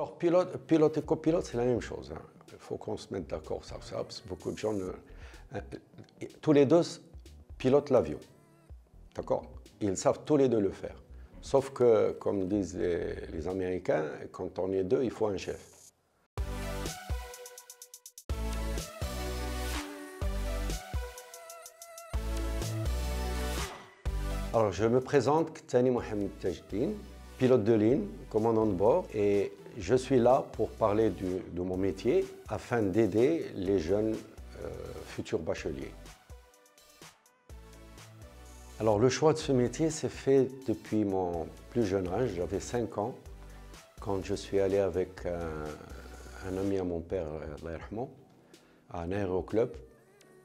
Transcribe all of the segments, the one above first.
Alors, pilote et copilote, c'est la même chose, hein. Il faut qu'on se mette d'accord sur ça, parce que beaucoup de gens, tous les deux pilotent l'avion, d'accord? Ils savent tous les deux le faire. Sauf que, comme disent les Américains, quand on est deux, il faut un chef. Alors, je me présente, Ktani Mohamed Tajdine, pilote de ligne, commandant de bord, et je suis là pour parler de mon métier afin d'aider les jeunes futurs bacheliers. Alors, le choix de ce métier s'est fait depuis mon plus jeune âge, j'avais 5 ans, quand je suis allé avec un ami à mon père, Allah yarhamou, à un aéroclub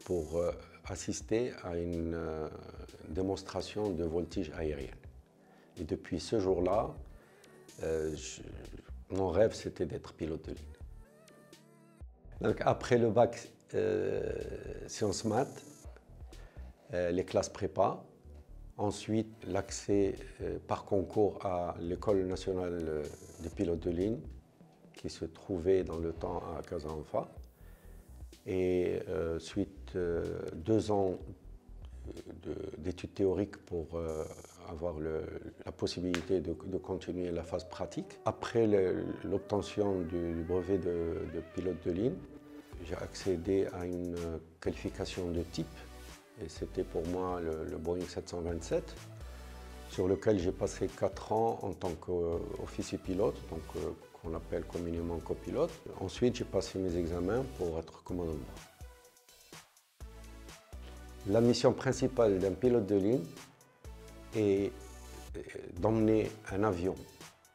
pour assister à une démonstration de voltige aérienne. Et depuis ce jour-là, mon rêve, c'était d'être pilote de ligne. Donc, après le bac sciences maths, les classes prépa, ensuite l'accès par concours à l'École nationale des pilotes de ligne, qui se trouvait dans le temps à Casablanca. Et suite 2 ans d'études théoriques pour avoir la possibilité de continuer la phase pratique. Après l'obtention du brevet de pilote de ligne, j'ai accédé à une qualification de type, et c'était pour moi le Boeing 727, sur lequel j'ai passé 4 ans en tant qu'officier pilote, donc qu'on appelle communément copilote. Ensuite, j'ai passé mes examens pour être commandant de bord. La mission principale d'un pilote de ligne est d'emmener un avion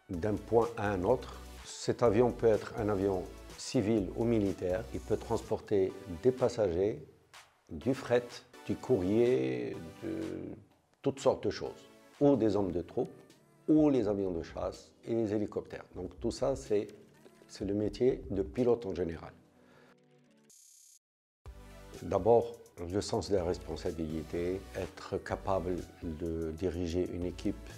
d'un point à un autre. Cet avion peut être un avion civil ou militaire. Il peut transporter des passagers, du fret, du courrier, de toutes sortes de choses, ou des hommes de troupe, ou les avions de chasse et les hélicoptères. Donc tout ça, c'est le métier de pilote en général. D'abord, le sens de la responsabilité, être capable de diriger une équipe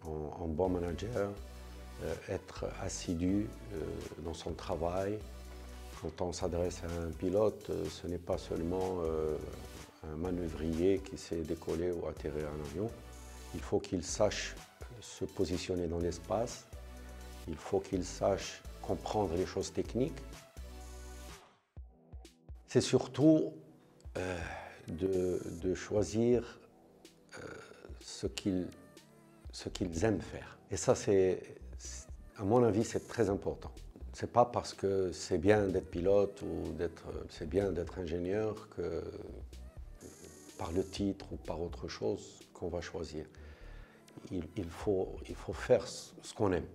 en bon manager, être assidu dans son travail. Quand on s'adresse à un pilote, ce n'est pas seulement un manœuvrier qui sait décoller ou atterrir un avion. Il faut qu'il sache se positionner dans l'espace, il faut qu'il sache comprendre les choses techniques. C'est surtout de choisir ce qu'ils aiment faire. Et ça, à mon avis, c'est très important. Ce n'est pas parce que c'est bien d'être pilote ou c'est bien d'être ingénieur que par le titre ou par autre chose qu'on va choisir. Il faut faire ce qu'on aime.